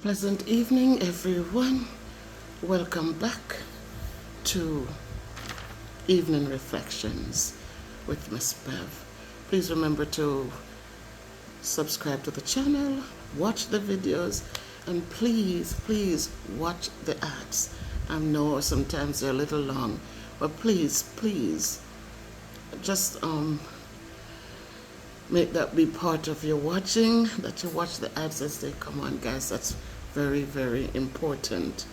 Pleasant evening, everyone. Welcome back to Evening Reflections with Miss Bev. Please remember to subscribe to the channel, watch the videos, and please watch the ads. I know sometimes they're a little long, but please just make that be part of your watching, that you watch the ads as they come on, guys. That's very important.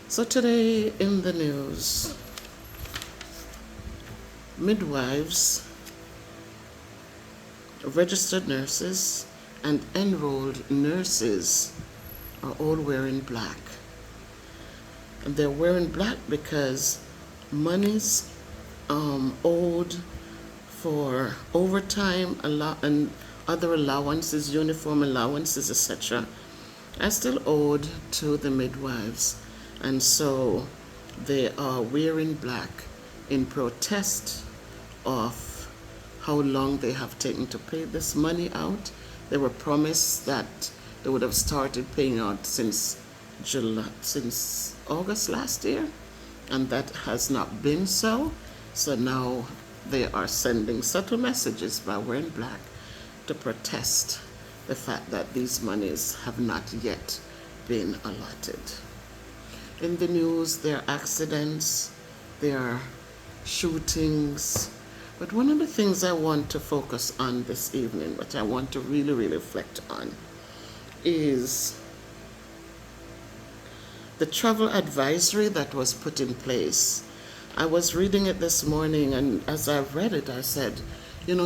So today in the news, midwives, registered nurses, and enrolled nurses are all wearing black. And they're wearing black because monies owed for overtime and other allowances, uniform allowances, etc., are still owed to the midwives. And so they are wearing black in protest of how long they have taken to pay this money out. They were promised that they would have started paying out since August last year, and that has not been so. So now they are sending subtle messages by wearing black to protest the fact that these monies have not yet been allotted. In the news, there are accidents, there are shootings, but one of the things I want to focus on this evening, which I want to really reflect on, is the travel advisory that was put in place. I was reading it this morning, and as I read it, I said,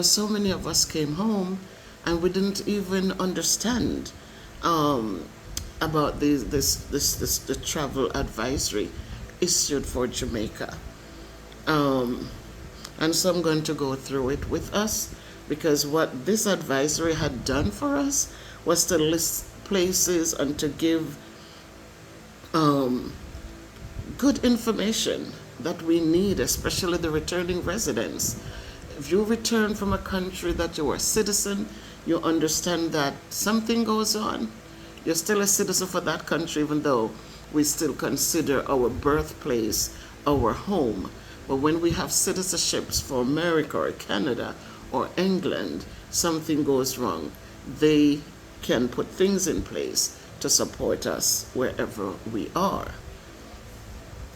so many of us came home and we didn't even understand about the travel advisory issued for Jamaica. And so I'm going to go through it with us, because what this advisory had done for us was to list places and to give good information that we need, especially the returning residents. If you return from a country that you are a citizen, you understand that something goes on. You're still a citizen for that country, even though we still consider our birthplace our home. But when we have citizenships for America or Canada or England, something goes wrong. They can put things in place to support us wherever we are.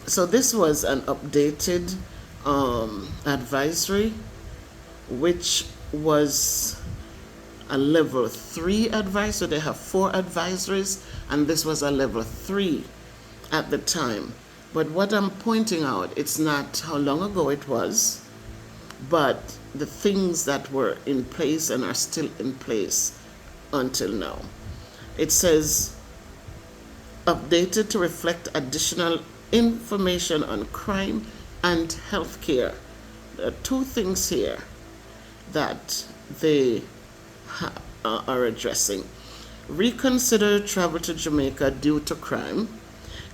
So this was an updated advisory, which was a level 3 advisory. They have 4 advisories, and this was a level 3 at the time. But what I'm pointing out, it's not how long ago it was, but the things that were in place and are still in place until now. It says, updated to reflect additional information on crime and healthcare. There are 2 things here that they are addressing. Reconsider travel to Jamaica due to crime.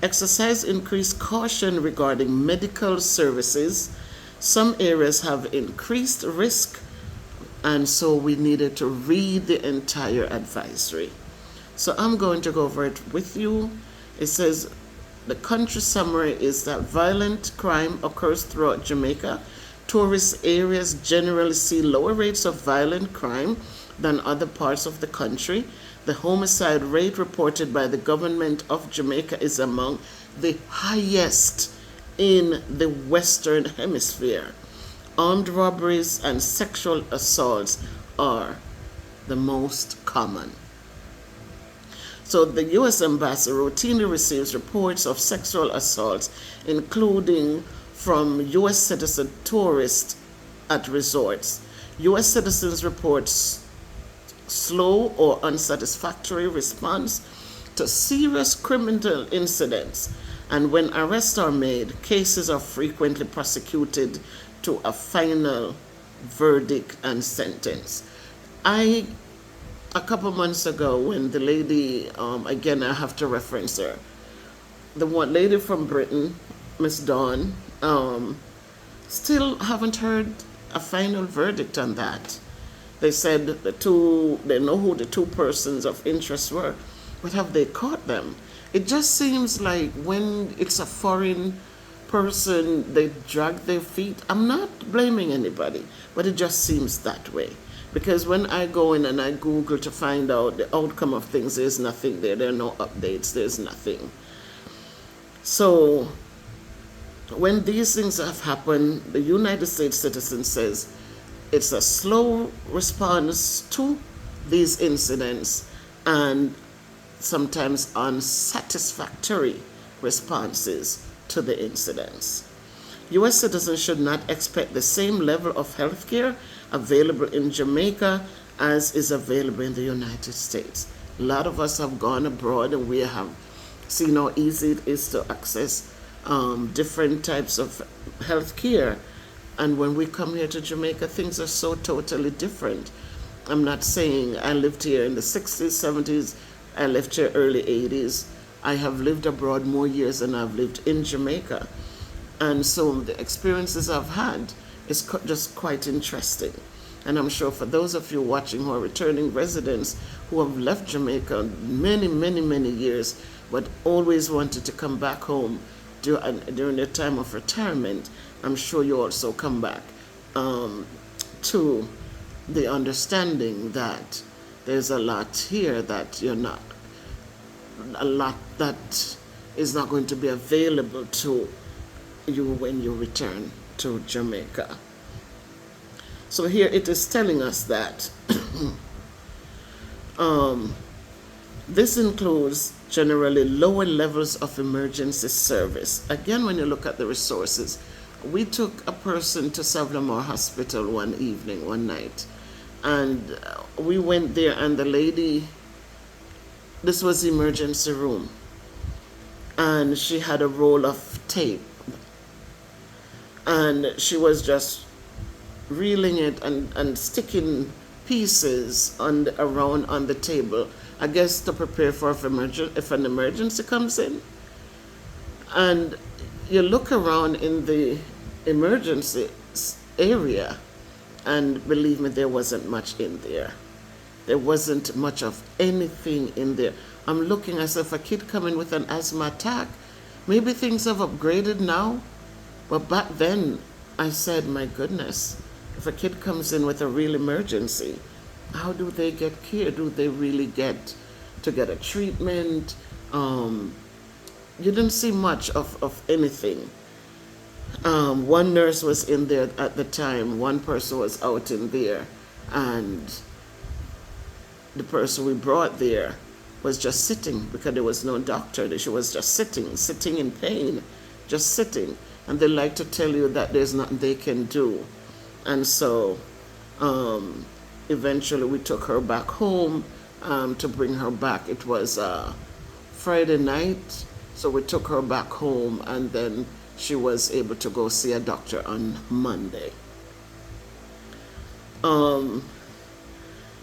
Exercise increased caution regarding medical services. Some areas have increased risk, and so we needed to read the entire advisory. So I'm going to go over it with you. It says, the country summary is that violent crime occurs throughout Jamaica. Tourist areas generally see lower rates of violent crime than other parts of the country. The homicide rate reported by the government of Jamaica is among the highest in the Western Hemisphere. Armed robberies and sexual assaults are the most common. So the U.S. Embassy routinely receives reports of sexual assaults, including from U.S. citizen tourists at resorts. U.S. citizens report slow or unsatisfactory response to serious criminal incidents, and when arrests are made, cases are frequently prosecuted to a final verdict and sentence. A couple months ago, when the lady, again I have to reference her, the one lady from Britain, Miss Dawn, still haven't heard a final verdict on that. They said they know who the 2 persons of interest were, but have they caught them? It just seems like when it's a foreign person, they drag their feet. I'm not blaming anybody, but it just seems that way. Because when I go in and I Google to find out the outcome of things, there's nothing there. There are no updates. There's nothing. So when these things have happened, the United States citizen says it's a slow response to these incidents and sometimes unsatisfactory responses to the incidents. U.S. citizens should not expect the same level of health care available in Jamaica as is available in the United States. A lot of us have gone abroad and we have seen how easy it is to access different types of health care. And when we come here to Jamaica, things are so totally different. I'm not saying I lived here in the 60s, 70s, I left here early 80s. I have lived abroad more years than I've lived in Jamaica. And so the experiences I've had is just quite interesting. And I'm sure for those of you watching who are returning residents who have left Jamaica many, many, many years, but always wanted to come back home during their time of retirement, I'm sure you also come back to the understanding that there's a lot here that a lot that is not going to be available to you when you return to Jamaica. So here it is telling us that this includes generally lower levels of emergency service. Again, when you look at the resources, we took a person to Savlamore Hospital one night, and we went there, and the lady, this was the emergency room, and she had a roll of tape, and she was just reeling it and sticking pieces around on the table, I guess to prepare for if an emergency comes in. And you look around in the emergency area, and believe me, there wasn't much in there. There wasn't much of anything in there. I'm looking as if a kid coming with an asthma attack. Maybe things have upgraded now, but back then I said, my goodness, if a kid comes in with a real emergency, how do they get care? Do they really get a treatment? You didn't see much of anything. One nurse was in there at the time. One person was out in there, and the person we brought there was just sitting because there was no doctor. She was just sitting in pain, just sitting. And they like to tell you that there's nothing they can do. And so eventually we took her back home to bring her back. It was Friday night, so we took her back home, and then she was able to go see a doctor on Monday.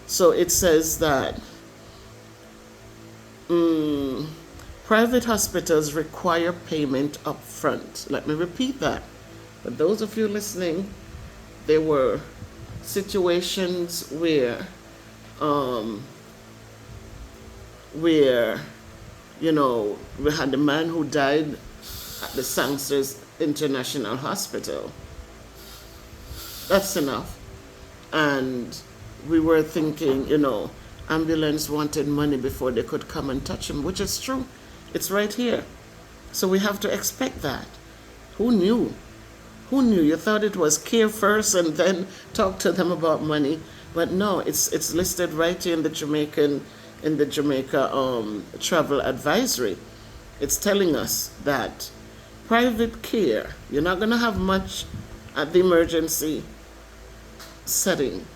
So it says that private hospitals require payment up front. Let me repeat that. For those of you listening, there were situations where we had a man who died at the Sangsters International Hospital. That's enough. And we were thinking, ambulance wanted money before they could come and touch him, which is true. It's right here. So we have to expect that. Who knew? Who knew? You thought it was care first and then talk to them about money. But no, it's listed right here in the Jamaica travel advisory. It's telling us that private care, you're not going to have much at the emergency setting.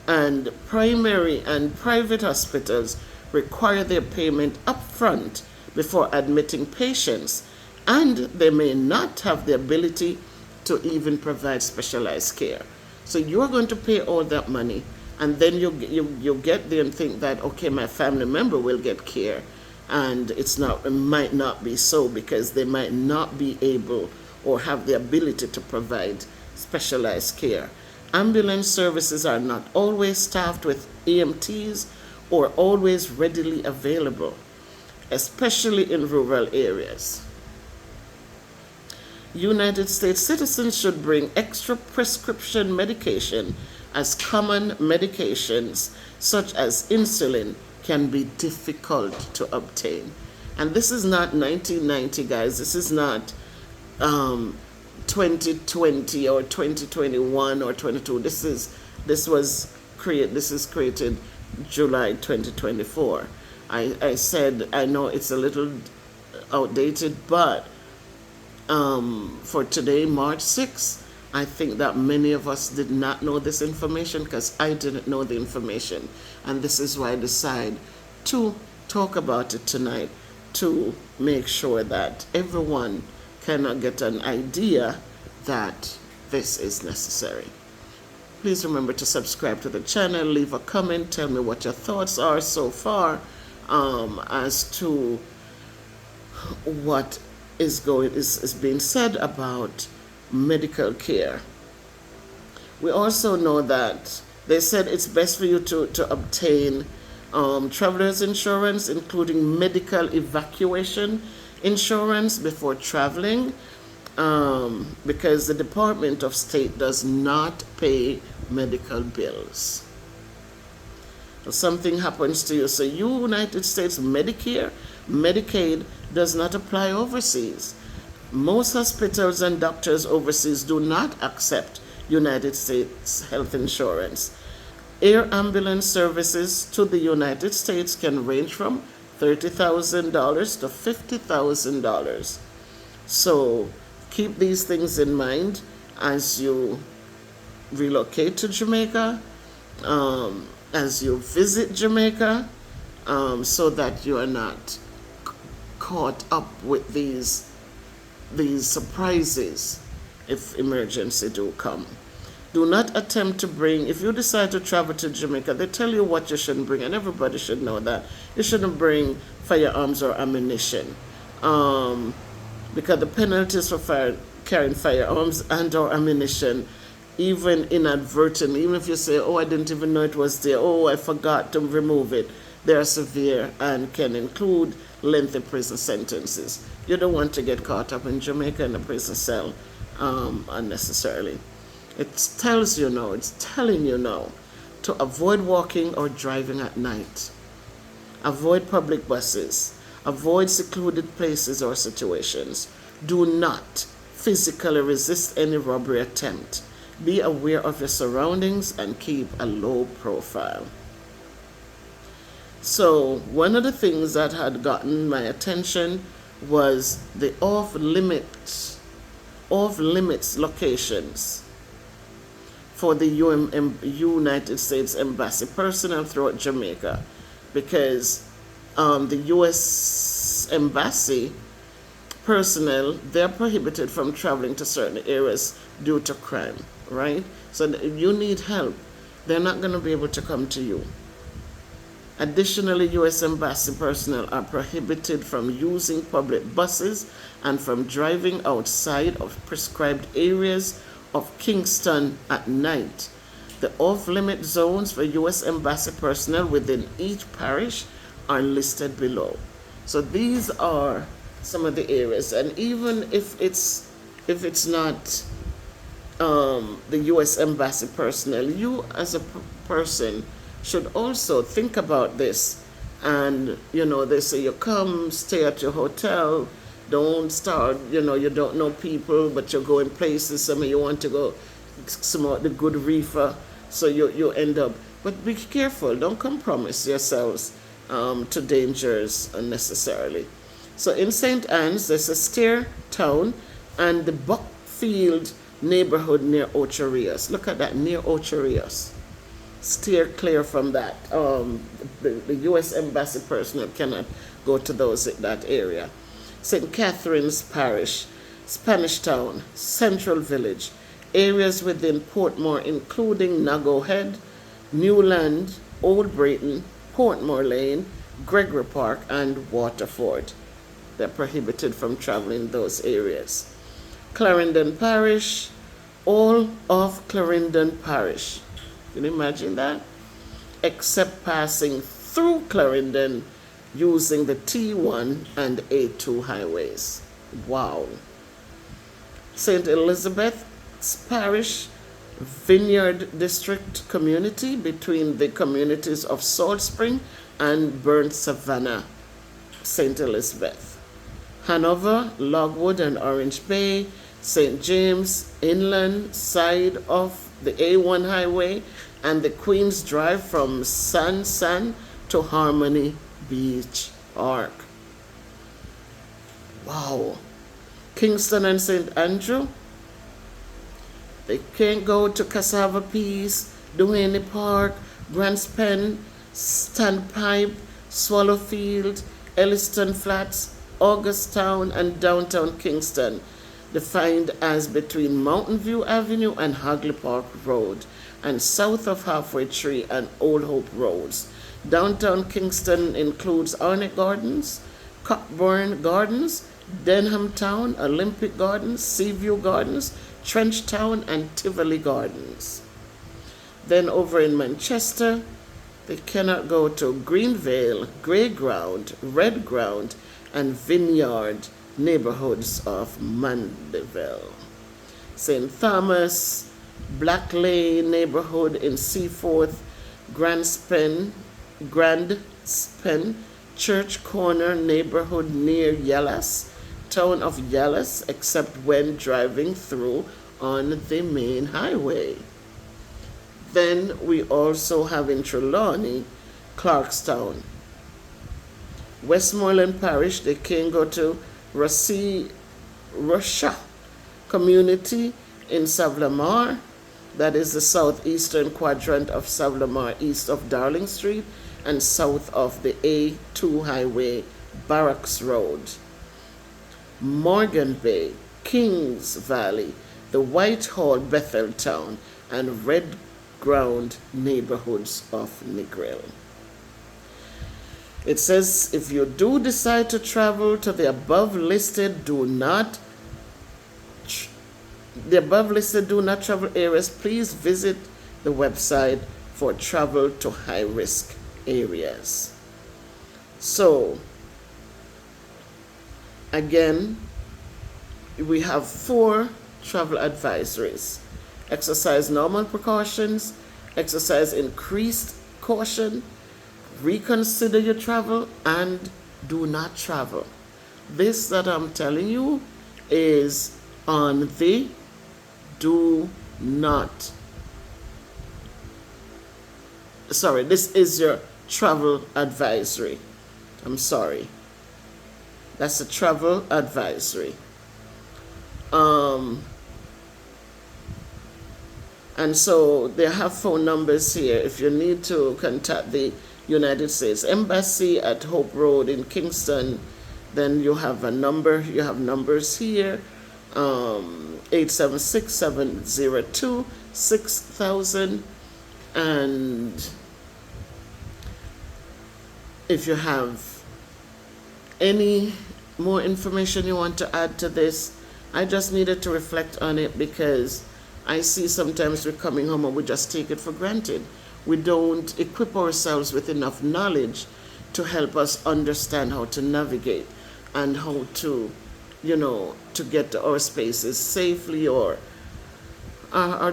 And primary and private hospitals require their payment up front before admitting patients, and they may not have the ability to even provide specialized care. So you're going to pay all that money, and then you get there and think that, okay, my family member will get care, and it might not be so, because they might not be able or have the ability to provide specialized care. Ambulance services are not always staffed with EMTs or always readily available, especially in rural areas. United States citizens should bring extra prescription medication, as common medications such as insulin can be difficult to obtain. And this is not 1990, guys. This is not 2020 or 2021 or 22. This is created July 2024. I said I know it's a little outdated, but for today, March 6th, I think that many of us did not know this information, because I didn't know the information. And this is why I decided to talk about it tonight, to make sure that everyone can get an idea that this is necessary. Please remember to subscribe to the channel, leave a comment, tell me what your thoughts are so far as to what is being said about medical care. We also know that they said it's best for you to obtain traveler's insurance, including medical evacuation insurance, before traveling, because the Department of State does not pay medical bills. If something happens to you, so United States Medicare, Medicaid does not apply overseas. Most hospitals and doctors overseas do not accept United States health insurance. Air ambulance services to the United States can range from $30,000 to $50,000. So keep these things in mind as you relocate to Jamaica, as you visit Jamaica, so that you are not caught up with these surprises if emergency do come. Do not attempt to bring, if you decide to travel to Jamaica, they tell you what you shouldn't bring, and everybody should know that. You shouldn't bring firearms or ammunition, because the penalties for carrying firearms and or ammunition, even inadvertently, even if you say, oh, I didn't even know it was there, oh, I forgot to remove it, they are severe and can include lengthy prison sentences. You don't want to get caught up in Jamaica in a prison cell unnecessarily. It tells you now, it's telling you now to avoid walking or driving at night. Avoid public buses. Avoid secluded places or situations. Do not physically resist any robbery attempt. Be aware of your surroundings and keep a low profile. So one of the things that had gotten my attention was the off-limits locations for the United States Embassy personnel throughout Jamaica, because the U.S. Embassy personnel, they're prohibited from traveling to certain areas due to crime, right? So if you need help, they're not going to be able to come to you. Additionally, U.S. Embassy personnel are prohibited from using public buses and from driving outside of prescribed areas of Kingston at night. The off-limit zones for U.S. Embassy personnel within each parish are listed below. So these are some of the areas, and even if it's not the U.S. Embassy personnel, you as a person should also think about this. And they say you come, stay at your hotel, don't start, you don't know people, but you're going places. Some of you want to go some the good reefer, so you end up. But be careful, don't compromise yourselves to dangers unnecessarily. So in St. Anne's, there's a Stair Town and the Buckfield neighborhood near Ocho Rios. Look at that, near Ocho Rios. Steer clear from that. The U.S. Embassy personnel cannot go to that area. St. Catherine's Parish, Spanish Town, Central Village, areas within Portmore including Nago Head, Newland, Old Brayton, Portmore Lane, Gregory Park, and Waterford. They're prohibited from traveling those areas. Clarendon Parish, all of Clarendon Parish. Can you imagine that? Except passing through Clarendon using the T1 and A2 highways. Wow. St. Elizabeth's Parish Vineyard District community between the communities of Salt Spring and Burnt Savannah, St. Elizabeth. Hanover, Logwood and Orange Bay, St. James, inland side of the A1 highway, and the Queens Drive from San to Harmony Beach Park. Wow. Kingston and St. Andrew, they can go to Cassava Peace, Duhaney Park, Grants Pen, Standpipe, Swallowfield, Elliston Flats, Augusttown, and downtown Kingston, defined as between Mountain View Avenue and Hagley Park Road, and south of Halfway Tree and Old Hope Roads. Downtown Kingston includes Arnett Gardens, Cockburn Gardens, Denham Town, Olympic Gardens, Seaview Gardens, Trench Town, and Tivoli Gardens. Then over in Manchester, they cannot go to Greenvale, Grey Ground, Red Ground, and Vineyard neighborhoods of Mandeville. St. Thomas, Black Lane neighborhood in Seaforth, Grand Spen, Church Corner neighborhood near Yellas, town of Yellas, except when driving through on the main highway. Then we also have in Trelawney, Clarkstown. Westmoreland Parish, they can go to Russia community in Savlamar, that is the southeastern quadrant of Savlamar, east of Darling Street and south of the A2 highway, Barracks Road. Morgan Bay, Kings Valley, the Whitehall Betheltown, and Red Ground neighborhoods of Negril. It says, if you do decide to travel to the above listed do not travel areas, please visit the website for travel to high risk areas. So again, we have 4 travel advisories: exercise normal precautions, exercise increased caution, reconsider your travel, and do not travel. This that I'm telling you is on the do not. Sorry, this is your travel advisory. I'm sorry. That's a travel advisory. And so they have phone numbers here if you need to contact the United States Embassy at Hope Road in Kingston. Then you have a number. You have numbers here: 876-702-6000. And if you have any more information you want to add to this, I just needed to reflect on it because I see sometimes we're coming home and we just take it for granted. We don't equip ourselves with enough knowledge to help us understand how to navigate and how to, to get to our spaces safely or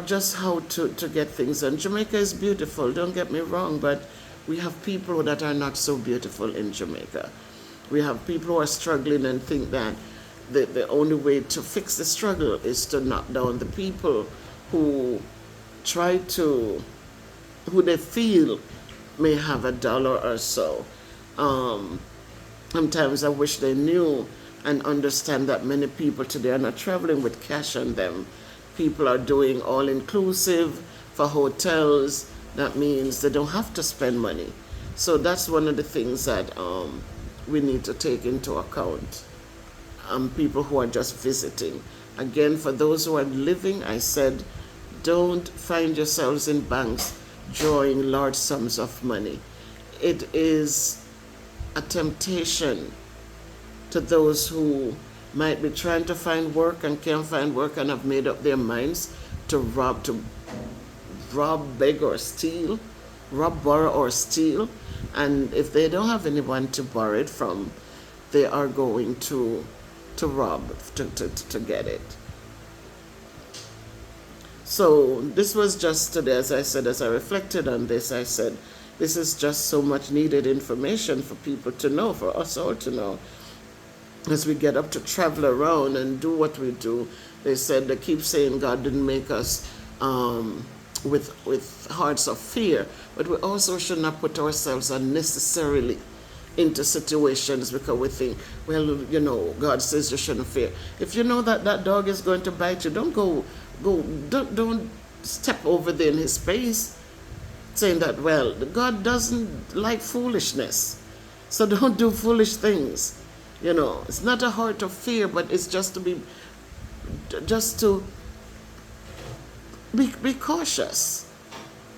just how to get things done. Jamaica is beautiful, don't get me wrong, but we have people that are not so beautiful in Jamaica. We have people who are struggling and think that the only way to fix the struggle is to knock down the people who who they feel may have a dollar or so. Sometimes I wish they knew and understand that many people today are not traveling with cash on them. People are doing all-inclusive for hotels. That means they don't have to spend money. So that's one of the things that we need to take into account. People who are just visiting. Again, for those who are living, I said, don't find yourselves in banks drawing large sums of money. It is a temptation to those who might be trying to find work and can't find work and have made up their minds to rob, beg, or steal, rob, borrow, or steal. And if they don't have anyone to borrow it from, they are going to rob to get it. So this was just today, as I said, as I reflected on this, I said, this is just so much needed information for people to know, for us all to know. As we get up to travel around and do what we do, they keep saying God didn't make us with hearts of fear, but we also should not put ourselves unnecessarily into situations because we think, well, God says you shouldn't fear. If you know that that dog is going to bite you, don't step over there in his space saying that, well, God doesn't like foolishness, so don't do foolish things. It's not a heart of fear, but it's just to be cautious.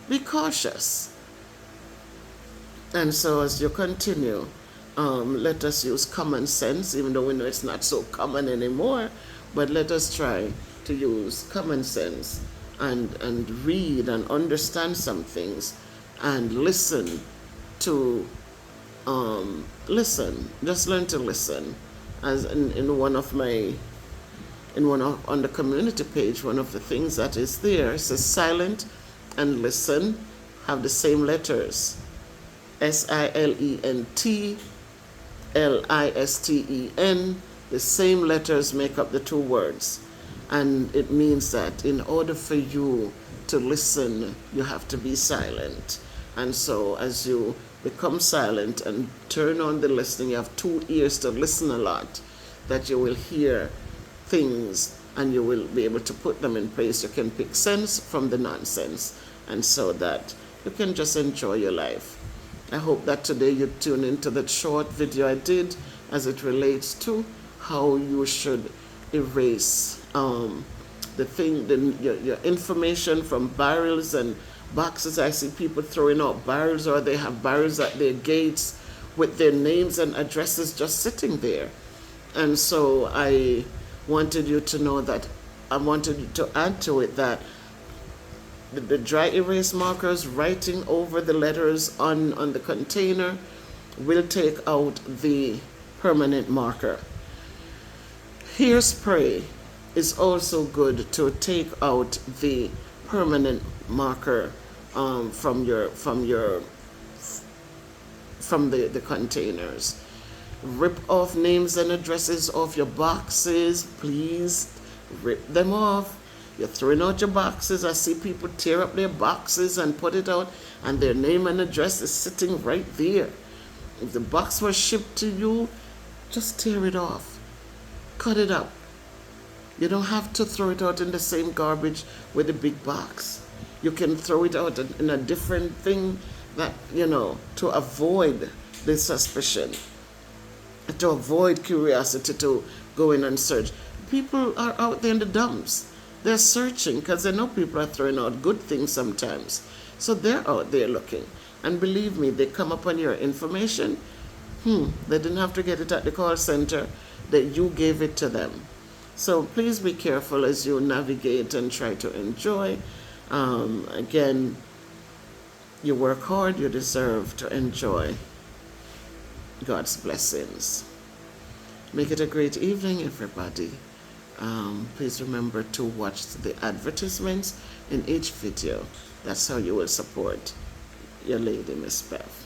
Be cautious. And so as you continue, let us use common sense, even though we know it's not so common anymore, but let us try to use common sense and read and understand some things and listen to just learn to listen. As on the community page, one of the things that is there, it says silent and listen have the same letters. SILENT, LISTEN, the same letters make up the two words. And it means that in order for you to listen, you have to be silent. And so as you become silent and turn on the listening, you have 2 ears to listen a lot, that you will hear things and you will be able to put them in place. You can pick sense from the nonsense, and so that you can just enjoy your life. I hope that today you tune into that short video I did as it relates to how you should erase your information from barrels and boxes. I see people throwing out barrels, or they have barrels at their gates with their names and addresses just sitting there. And so I wanted you to know that, I wanted you to add to it that the dry erase markers writing over the letters on the container will take out the permanent marker. Hairspray is also good to take out the permanent marker from the containers. Rip off names and addresses off your boxes. Please rip them off. You're throwing out your boxes. I see people tear up their boxes and put it out, and their name and address is sitting right there. If the box was shipped to you, just tear it off. Cut it up. You don't have to throw it out in the same garbage with the big box. You can throw it out in a different thing that, to avoid the suspicion, to avoid curiosity to go in and search. People are out there in the dumps. They're searching because they know people are throwing out good things sometimes. So they're out there looking. And believe me, they come upon your information. They didn't have to get it at the call center, that you gave it to them. So please be careful as you navigate and try to enjoy. Again, you work hard, you deserve to enjoy God's blessings. Make it a great evening, everybody. Please remember to watch the advertisements in each video. That's how you will support your lady, Miss Beth.